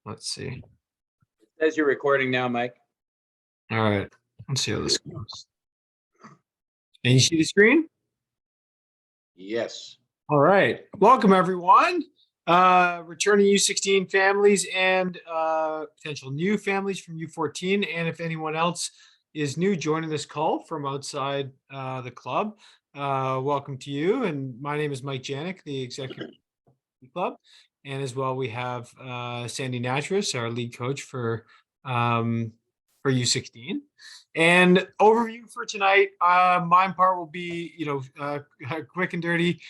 Let's see. It says you're recording now, Mike. All right. Let's see how this goes. Can you see the screen? Yes. All right. Welcome, everyone. Returning U16 families and potential new families from U14. And if anyone else is new joining this call from outside the club, welcome to you. And my name is Mike Janik, the executive of the club. And as well, we have Sandy Natras, our lead coach for U16. And overview for tonight, my part will be, quick and dirty.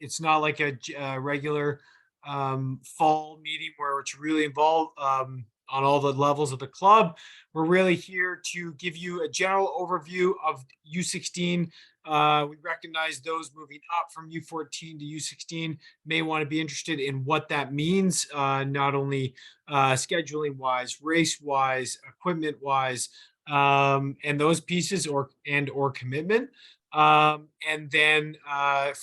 It's not like a regular fall meeting where it's really involved on all the levels of the club. We're really here to give you a general overview of U16. We recognize those moving up from U14 to U16 may want to be interested in what that means, not only scheduling wise, race wise, equipment wise, and those pieces or commitment. And then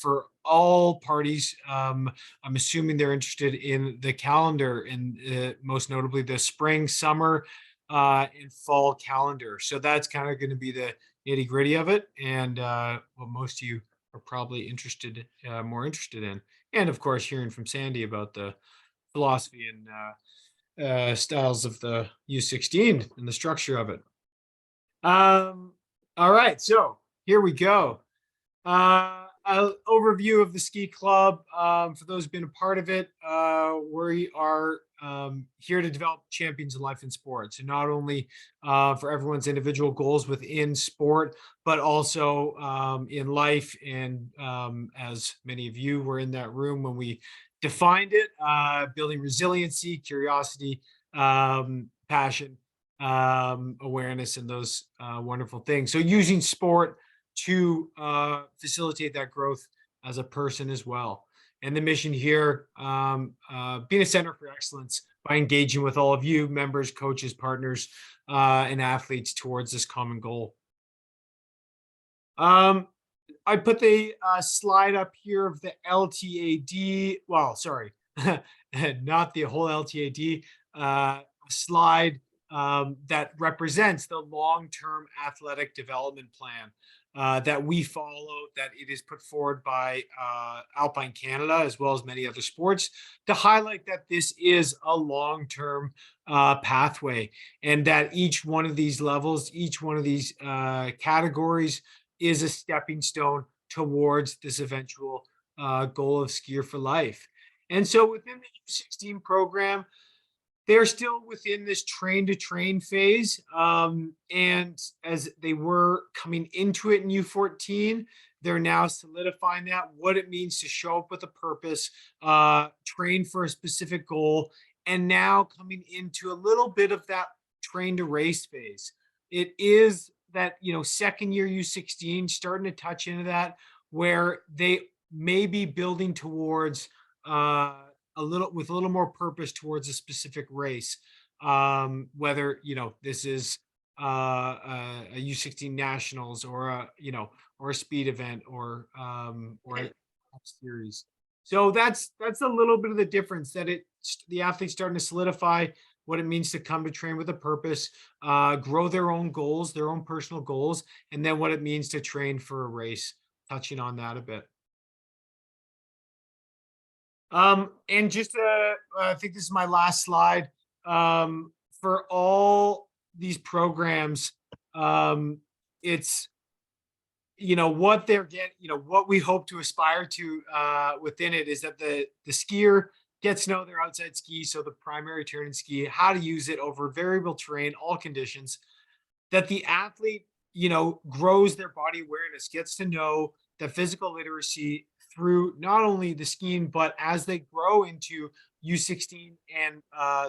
for all parties, I'm assuming they're interested in the calendar and most notably the spring, summer, and fall calendar. So that's kind of going to be the nitty gritty of it, and what most of you are probably more interested in. And of course, hearing from Sandy about the philosophy and styles of the U16 and the structure of it. All right, so here we go. An overview of the ski club. For those who've been a part of it, we are here to develop champions in life and sport. So not only for everyone's individual goals within sport, but also in life. And as many of you were in that room when we defined it, building resiliency, curiosity, passion, awareness, and those wonderful things. So using sport to facilitate that growth as a person as well. And the mission here, being a center for excellence by engaging with all of you, members, coaches, partners, and athletes towards this common goal. I put the slide up here of the LTAD. Well, sorry, not the whole LTAD slide that represents the long-term athletic development plan that we follow, that it is put forward by Alpine Canada, as well as many other sports, to highlight that this is a long-term pathway, and that each one of these levels, each one of these categories is a stepping stone towards this eventual goal of skier for life. And so within the U16 program, they're still within this train to train phase. And as they were coming into it in U14, they're now solidifying that, what it means to show up with a purpose, train for a specific goal, and now coming into a little bit of that train to race phase. It is that, second year U16 starting to touch into that, where they may be building towards a little more purpose towards a specific race, whether this is a U16 nationals or a speed event or a series. So that's a little bit of the difference, that the athlete's starting to solidify what it means to come to train with a purpose, grow their own goals, their own personal goals, and then what it means to train for a race, touching on that a bit. And just, I think this is my last slide. For all these programs, it's, what they're getting, what we hope to aspire to within it is that the skier gets to know their outside ski, so the primary turning ski, how to use it over variable terrain, all conditions, that the athlete, grows their body awareness, gets to know the physical literacy through not only the skiing, but as they grow into U16 and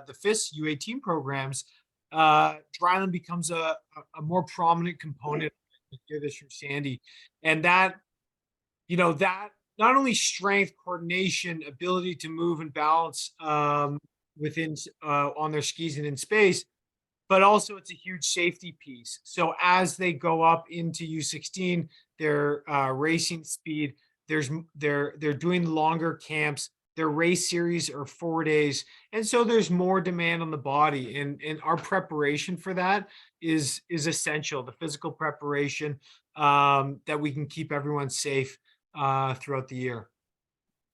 the FIS U18 programs, dryland becomes a more prominent component. Hear this from Sandy, and that, that not only strength, coordination, ability to move and balance within on their skis and in space, but also it's a huge safety piece. So as they go up into U16, their racing speed, they're doing longer camps, their race series are 4 days. And so there's more demand on the body. And our preparation for that is essential, the physical preparation, that we can keep everyone safe throughout the year.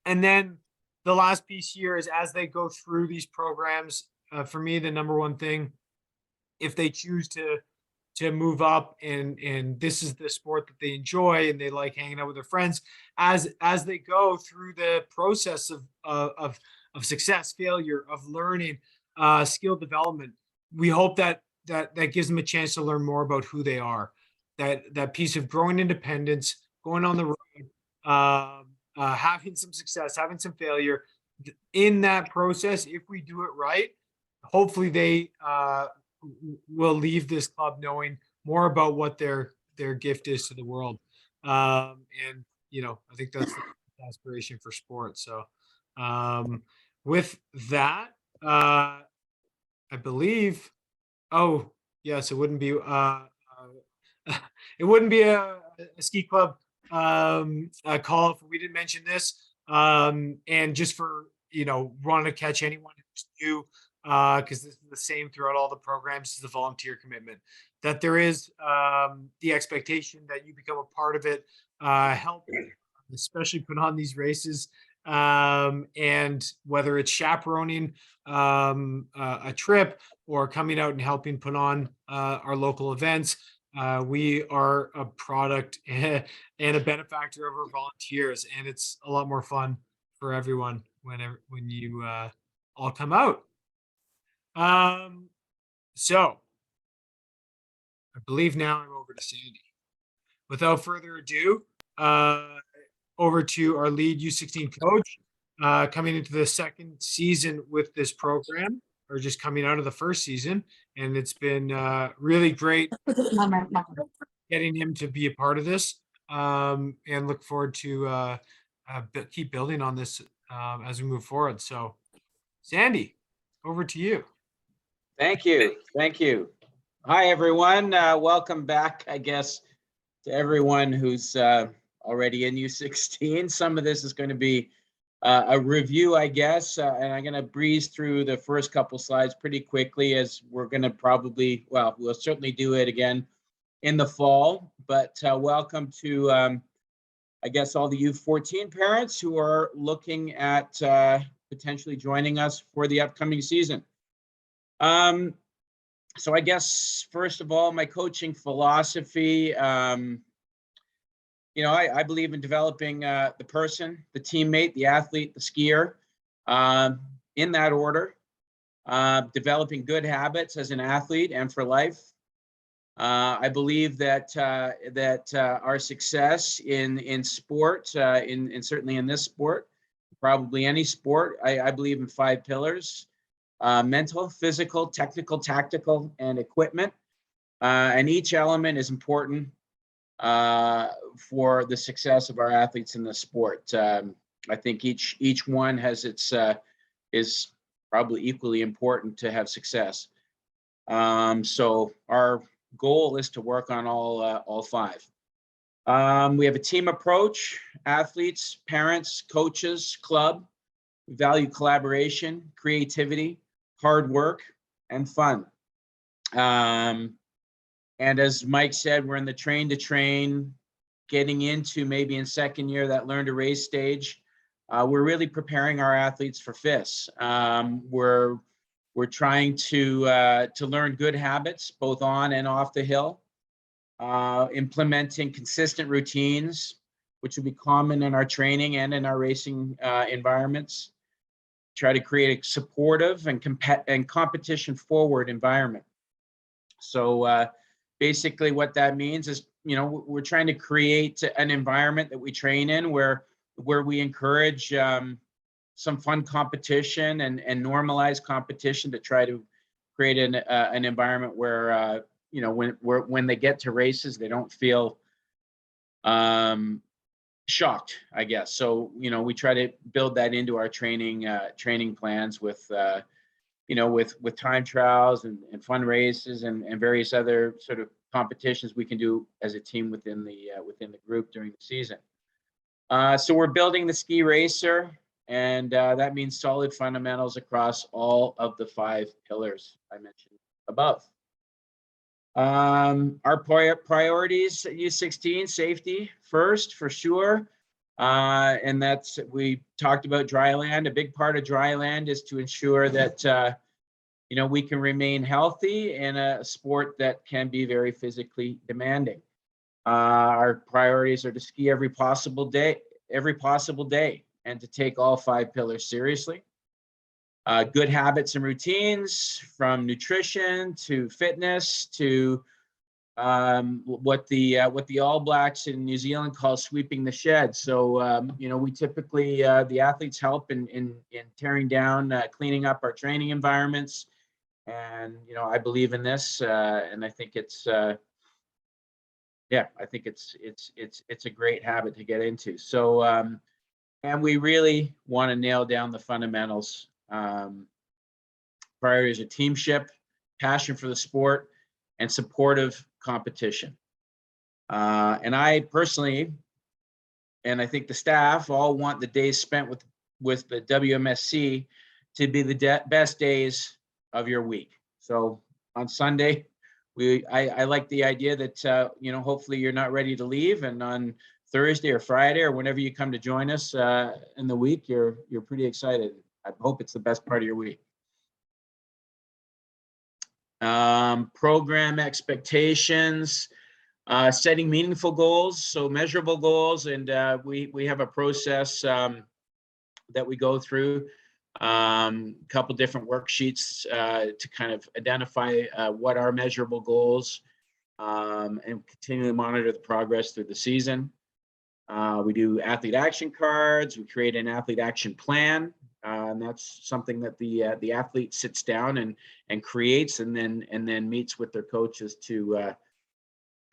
And then the last piece here is as they go through these programs, for me, the number one thing, if they choose to move up and this is the sport that they enjoy and they like hanging out with their friends, as they go through the process of success, failure, of learning, skill development, we hope that gives them a chance to learn more about who they are, that piece of growing independence, going on the road, having some success, having some failure. In that process, if we do it right, hopefully they will leave this club knowing more about what their gift is to the world. And I think that's the aspiration for sports. So with that, I believe, oh yes, it wouldn't be it wouldn't be a ski club a call if we didn't mention this. And just for want to catch anyone who's new, because this is the same throughout all the programs, is the volunteer commitment. That there is the expectation that you become a part of it, help, especially put on these races, and whether it's chaperoning a trip or coming out and helping put on our local events. We are a product and a benefactor of our volunteers, and it's a lot more fun for everyone when you all come out. So I believe now I'm over to Sandy. Without further ado, over to our lead U16 coach, coming into the second season with this program, or just coming out of the first season. And it's been really great getting him to be a part of this, and look forward to keep building on this as we move forward. So, Sandy, over to you. Thank you. Thank you. Hi, everyone. Welcome back, I guess, to everyone who's already in U16. Some of this is going to be a review, I guess, and I'm going to breeze through the first couple slides pretty quickly, as we're going to probably, well, we'll certainly do it again in the fall. But welcome to, I guess, all the U14 parents who are looking at potentially joining us for the upcoming season. So I guess, first of all, my coaching philosophy, I believe in developing the person, the teammate, the athlete, the skier, in that order, developing good habits as an athlete and for life. I believe that our success in sport, in certainly in this sport, probably any sport, I believe in 5 pillars: mental, physical, technical, tactical, and equipment. And each element is important for the success of our athletes in the sport. I think each one has its is probably equally important to have success. So our goal is to work on all 5. We have a team approach: athletes, parents, coaches, club. We value collaboration, creativity, hard work, and fun. And as Mike said, we're in the train to train, getting into maybe in second year that learn to race stage. We're really preparing our athletes for FIS. We're trying to learn good habits, both on and off the hill, implementing consistent routines, which will be common in our training and in our racing environments. Try to create a supportive and competition forward environment. So basically what that means is, we're trying to create an environment that we train in where we encourage some fun competition and normalize competition, to try to create an environment where when they get to races, they don't feel shocked, I guess. So we try to build that into our training plans with time trials and fun races and various other sort of competitions we can do as a team within the group during the season. So we're building the ski racer And that means solid fundamentals across all of the 5 pillars I mentioned above. Our priorities at U16, safety first, for sure. And that's, we talked about dry land. A big part of dry land is to ensure that, we can remain healthy in a sport that can be very physically demanding. Our priorities are to ski every possible day, and to take all 5 pillars seriously. Good habits and routines, from nutrition to fitness to what the All Blacks in New Zealand call sweeping the shed. So we typically, the athletes help in tearing down, cleaning up our training environments, and I believe in this, and I think it's it's a great habit to get into. So and we really want to nail down the fundamentals. Priorities are teamship, passion for the sport, and supportive competition. And I personally, and I think the staff, all want the days spent with the WMSC to be the best days of your week. So on Sunday, I like the idea that hopefully you're not ready to leave, and on Thursday or Friday or whenever you come to join us in the week, you're pretty excited. I hope it's the best part of your week. Program expectations, setting meaningful goals, so measurable goals, and we have a process that we go through, a couple different worksheets to kind of identify what are measurable goals, and continually monitor the progress through the season. We do athlete action cards. We create an athlete action plan, and that's something that the athlete sits down and creates, and then meets with their coaches to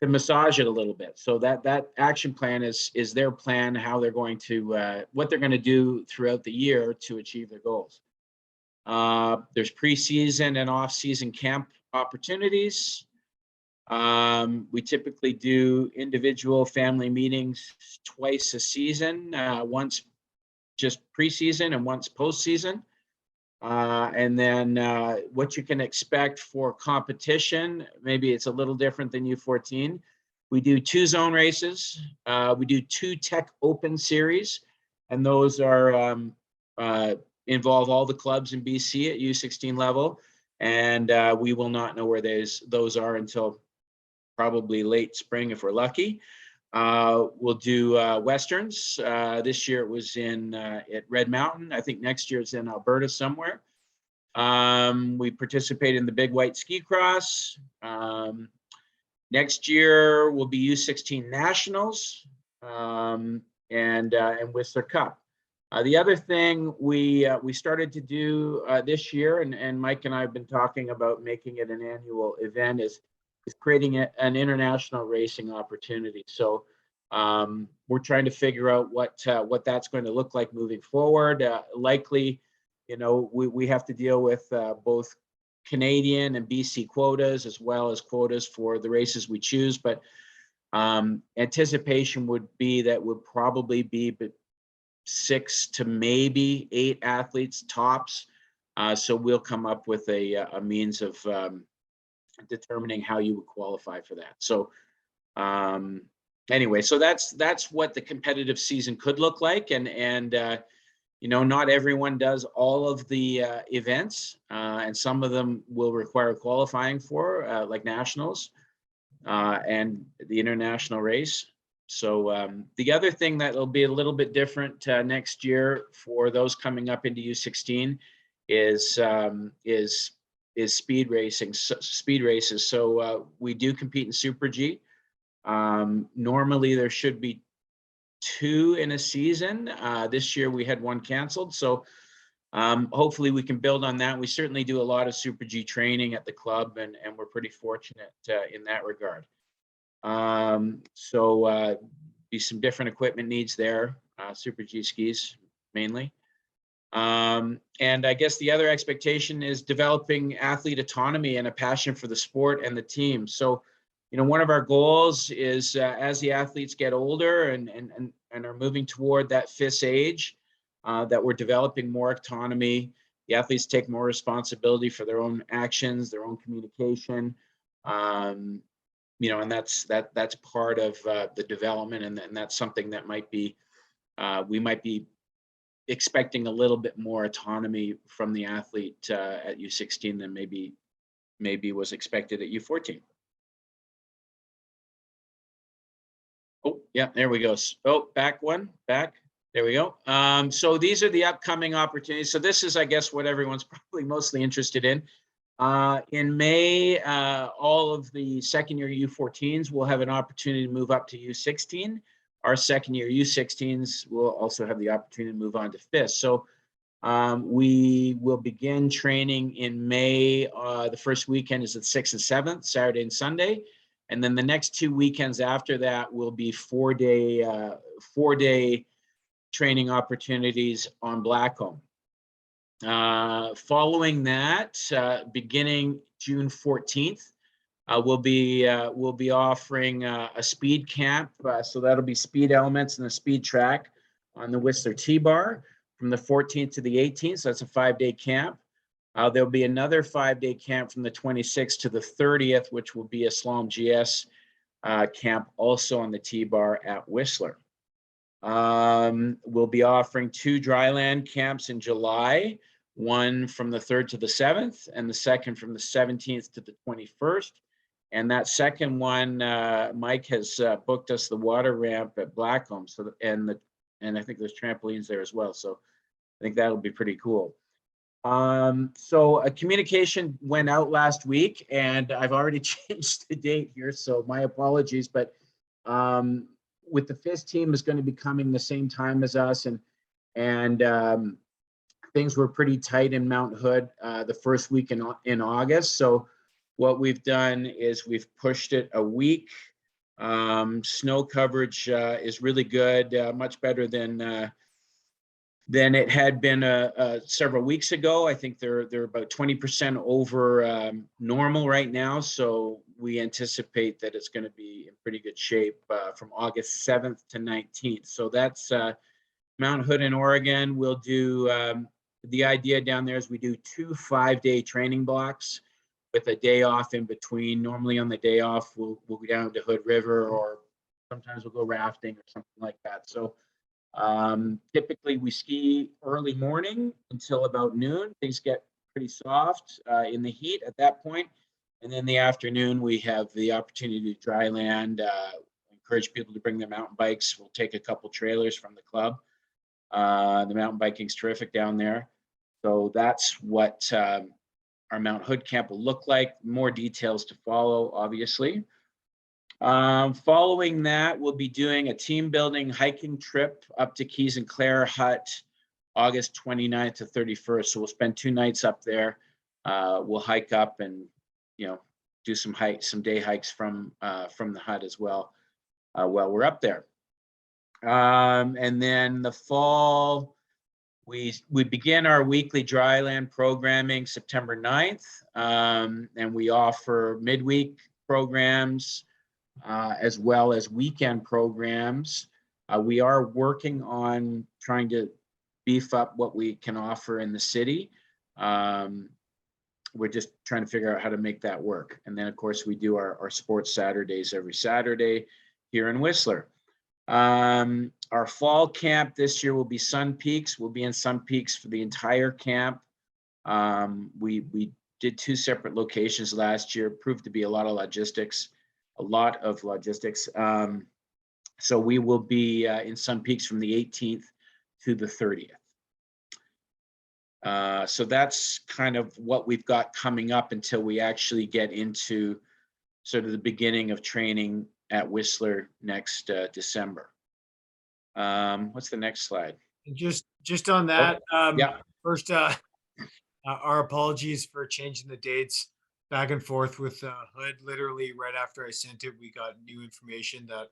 massage it a little bit. So that action plan is their plan, how they're going to what they're going to do throughout the year to achieve their goals. There's preseason and off-season camp opportunities. We typically do individual family meetings twice a season, once just preseason and once postseason. And then what you can expect for competition, maybe it's a little different than U14. We do 2 zone races. We do 2 Tech Open series, and those are involve all the clubs in BC at U16 level. And we will not know where those are until probably late spring if we're lucky. We'll do Westerns. This year it was at Red Mountain. I think next year it's in Alberta somewhere. We participate in the Big White Ski Cross. Next year will be U16 Nationals and Whistler Cup. The other thing we started to do this year, and Mike and I have been talking about making it an annual event, is creating an international racing opportunity. So we're trying to figure out what that's going to look like moving forward. Likely, we have to deal with both Canadian and BC quotas, as well as quotas for the races we choose. But anticipation would be that would probably be 6 to maybe 8 athletes tops. So we'll come up with a means of determining how you would qualify for that. So anyway, so that's what the competitive season could look like, and not everyone does all of the events, and some of them will require qualifying for, like nationals and the international race. So the other thing that will be a little bit different next year for those coming up into U16 is speed racing, speed races. So we do compete in Super G. Normally there should be 2 in a season. This year we had 1 canceled. So hopefully we can build on that. We certainly do a lot of Super G training at the club, and we're pretty fortunate in that regard. So be some different equipment needs there, Super G skis mainly. And I guess the other expectation is developing athlete autonomy and a passion for the sport and the team. So, one of our goals is as the athletes get older and are moving toward that FIS age, that we're developing more autonomy. The athletes take more responsibility for their own actions, their own communication. And that's part of the development, and that's something that might be we might be expecting a little bit more autonomy from the athlete at U16 than maybe was expected at U14. Oh, yeah, there we go. Oh, back. There we go. So these are the upcoming opportunities. So this is, I guess, what everyone's probably mostly interested in. In May, all of the second-year U14s will have an opportunity to move up to U16. Our second-year U16s will also have the opportunity to move on to FIS. So we will begin training in May. The first weekend is the 6th and 7th, Saturday and Sunday. And then the next 2 weekends after that will be four-day training opportunities on Blackcomb. Following that, beginning June 14th, we'll be offering a speed camp. So that'll be speed elements and a speed track on the Whistler T-Bar from the 14th to the 18th. So that's a 5-day camp. There'll be another 5-day camp from the 26th to the 30th, which will be a Slalom GS camp also on the T-Bar at Whistler. We'll be offering 2 dryland camps in July, one from the 3rd to the 7th, and the second from the 17th to the 21st. And that second one, Mike has booked us the water ramp at Blackcomb, so and I think there's trampolines there as well. So I think that'll be pretty cool. So a communication went out last week, and I've already changed the date here, so my apologies. But with the FIS team is going to be coming the same time as us, and things were pretty tight in Mount Hood the first week in August. So what we've done is we've pushed it a week. Snow coverage is really good, much better than it had been several weeks ago. I think they're about 20% over normal right now. So we anticipate that it's going to be in pretty good shape from August 7th to 19th. So that's Mount Hood in Oregon. We'll do, the idea down there is we do 2 5-day training blocks with a day off in between. Normally on the day off, we'll go down to Hood River, or sometimes we'll go rafting or something like that. So typically we ski early morning until about noon. Things get pretty soft in the heat at that point. And then the afternoon, we have the opportunity to dry land. Encourage people to bring their mountain bikes. We'll take a couple trailers from the club. The mountain biking's terrific down there. So that's what our Mount Hood camp will look like. More details to follow, obviously. Following that, we'll be doing a team building hiking trip up to Keys and Clare Hut, August 29th to 31st. So we'll spend 2 nights up there. We'll hike up and, do some day hikes from the hut as well while we're up there. And then the fall, we begin our weekly dryland programming September 9th, and we offer midweek programs as well as weekend programs. We are working on trying to beef up what we can offer in the city. We're just trying to figure out how to make that work. And then, of course, we do our sports Saturdays every Saturday here in Whistler. Our fall camp this year will be Sun Peaks. We'll be in Sun Peaks for the entire camp. We did 2 separate locations last year, proved to be a lot of logistics. So we will be in Sun Peaks from the 18th to the 30th. So that's kind of what we've got coming up until we actually get into sort of the beginning of training at Whistler next December. What's the next slide? Just on that, yeah. First, our apologies for changing the dates back and forth with Hood. Literally right after I sent it, we got new information that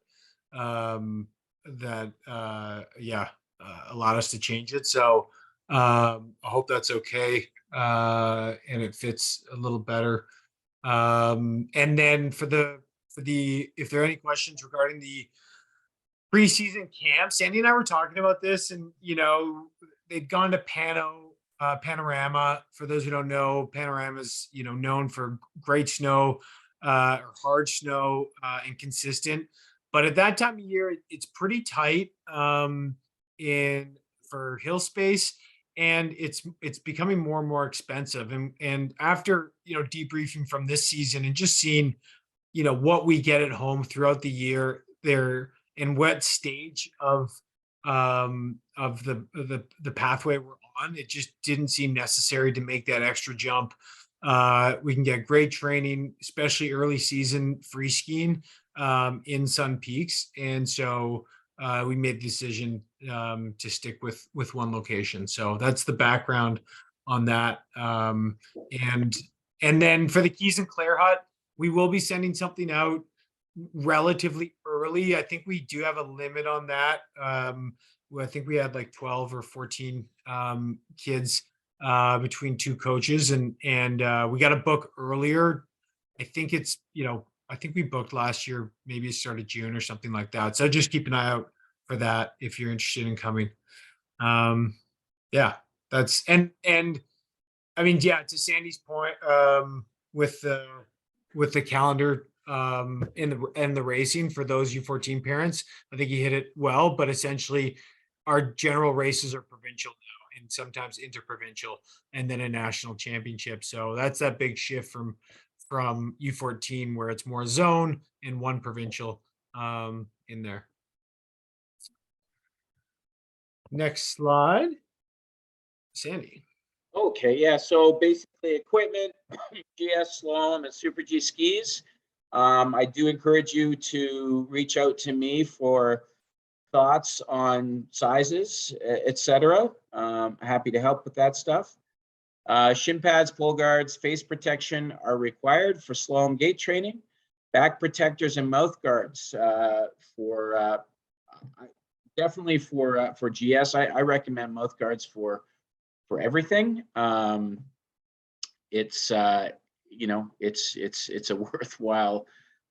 allowed us to change it. So I hope that's okay, and it fits a little better. And then for the if there are any questions regarding the preseason camp, Sandy and I were talking about this, and they'd gone to Panorama. For those who don't know, Panorama's, known for great snow, or hard snow, and consistent. But at that time of year, it's pretty tight, in for hill space, and it's becoming more and more expensive. And after, debriefing from this season and just seeing, what we get at home throughout the year, there and what stage of the pathway we're on, it just didn't seem necessary to make that extra jump. We can get great training, especially early season free skiing, in Sun Peaks, and so we made the decision, to stick with one location. So that's the background on that. And then for the Keys and Clare Hut, we will be sending something out relatively early. I think we do have a limit on that. I think we had like 12 or 14 kids, between two coaches, and we got to book earlier. I think I think we booked last year, maybe it started June or something like that. So just keep an eye out for that if you're interested in coming. Yeah, that's and I mean, yeah, to Sandy's point, with the calendar, and the racing for those U14 parents, I think he hit it well. But essentially, our general races are provincial now, and sometimes interprovincial, and then a national championship. So that's that big shift from U14, where it's more zone and one provincial, in there. Next slide, Sandy. Okay, yeah, so basically equipment, GS slalom and Super G skis. I do encourage you to reach out to me for thoughts on sizes, etc. Happy to help with that stuff. Shin pads, pole guards, face protection are required for slalom gait training. Back protectors and mouth guards, definitely for GS. I recommend mouth guards for everything. It's it's a worthwhile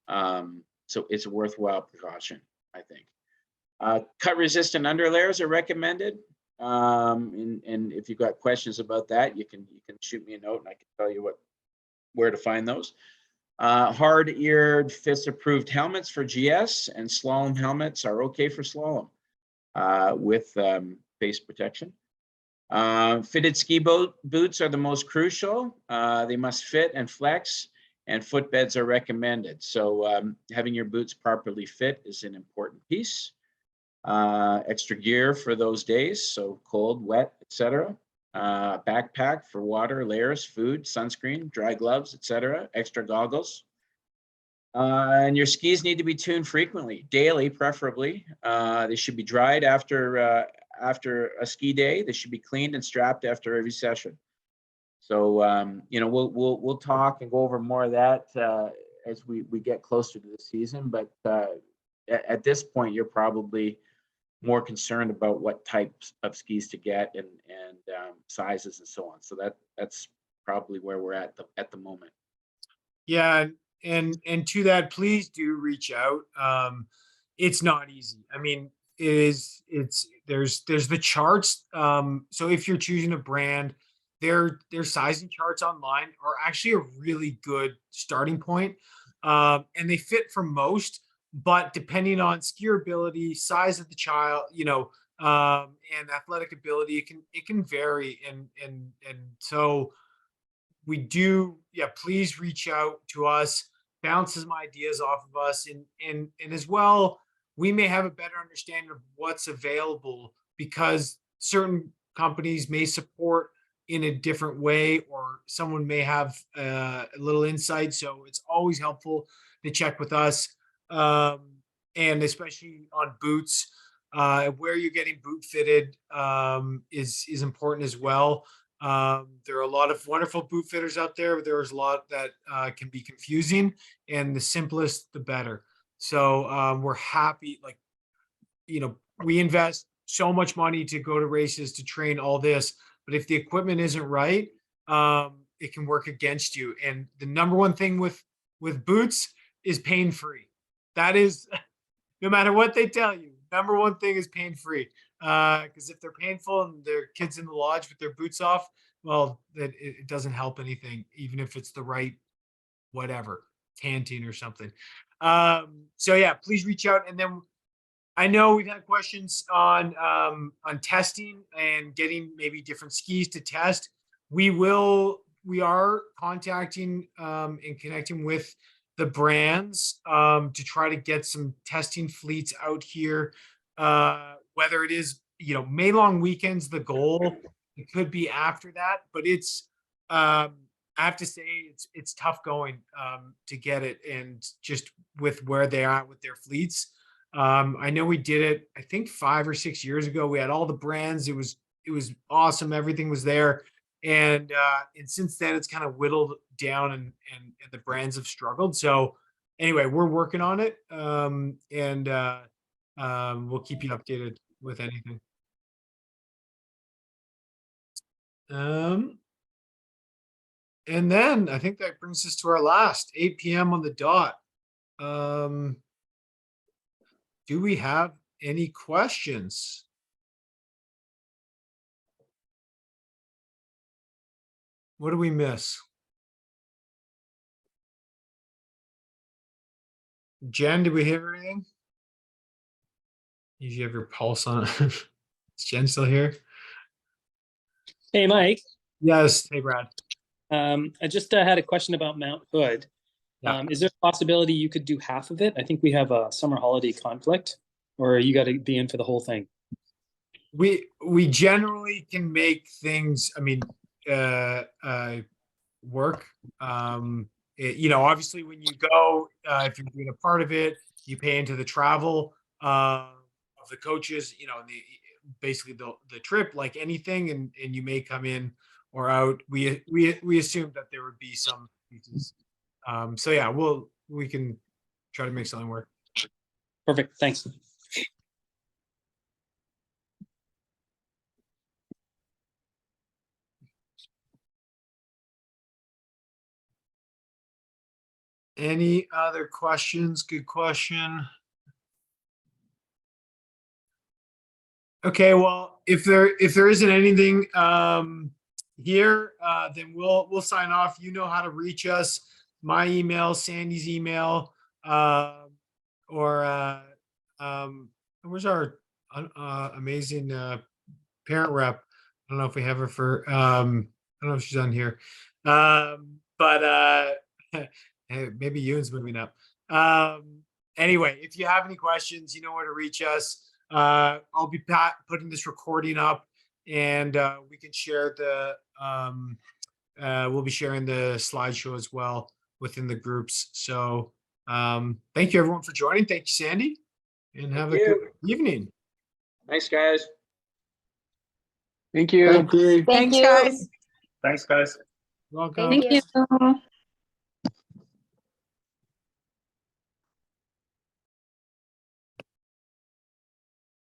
it's a worthwhile precaution, I think. Cut resistant underlayers are recommended. And if you've got questions about that, you can shoot me a note and I can tell you where to find those. Hard-eared FIS approved helmets for GS, and slalom helmets are okay for slalom, with face protection. Fitted ski boots are the most crucial. They must fit and flex, and footbeds are recommended. So having your boots properly fit is an important piece. Extra gear for those days, so cold, wet, etc. Backpack for water, layers, food, sunscreen, dry gloves, etc. Extra goggles. And your skis need to be tuned frequently, daily preferably. They should be dried after a ski day. They should be cleaned and strapped after every session. So we'll talk and go over more of that as we get closer to the season. But at this point, you're probably more concerned about what types of skis to get and sizes and so on. So that's probably where we're at the moment. Yeah, and to that, please do reach out. It's not easy. I mean, there's the charts. So if you're choosing a brand, their sizing charts online are actually a really good starting point. And they fit for most, but depending on skier ability, size of the child, and athletic ability, it can vary. And so we do, yeah, please reach out to us, bounce some ideas off of us, and as well, we may have a better understanding of what's available, because certain companies may support in a different way, or someone may have a little insight. So it's always helpful to check with us, and especially on boots, where you're getting boot fitted, is important as well. There are a lot of wonderful boot fitters out there. There's a lot that can be confusing, and the simplest, the better. So we're happy, we invest so much money to go to races, to train all this, but if the equipment isn't right, it can work against you. And the number one thing with boots is pain-free. That is, no matter what they tell you, number one thing is pain-free. Because if they're painful and their kids in the lodge with their boots off, well, it doesn't help anything, even if it's the right whatever canteen or something. So yeah, please reach out. And then I know we've had questions on testing and getting maybe different skis to test. We are contacting and connecting with the brands to try to get some testing fleets out here. Whether it is, May long weekends, the goal, it could be after that, but it's I have to say it's tough going to get it, and just with where they are with their fleets. I know we did it, I think 5 or 6 years ago. We had all the brands. It was awesome. Everything was there. And since then it's kind of whittled down, and the brands have struggled. So anyway, we're working on it. And we'll keep you updated with anything. And then I think that brings us to our last 8 p.m. on the dot. Do we have any questions? What do we miss? Jen, did we hear anything? You have your pulse on it. Is Jen still here? Hey, Mike. Yes. Hey, Brad. I just had a question about Mount Hood. Yeah. Is there a possibility you could do half of it? I think we have a summer holiday conflict, or you got to be in for the whole thing. We generally can make things, work. Obviously when you go, if you're doing a part of it, you pay into the travel of the coaches, basically the trip, like anything, and you may come in or out. We assume that there would be some pieces. So yeah, we can try to make something work. Perfect. Thanks. Any other questions? Good question. Okay, well, if there isn't anything here, then we'll sign off. You know how to reach us. My email, Sandy's email, or where's our amazing parent rep? I don't know if we have her for I don't know if she's on here. But maybe Ewan's moving up. Anyway, if you have any questions, you know where to reach us. I'll be putting this recording up, and we can share we'll be sharing the slideshow as well within the groups. So thank you everyone for joining. Thank you, Sandy, and have a good evening. Thanks, guys. Thank you. Thank you. Thanks, guys. Thanks, guys. Welcome. Thank you.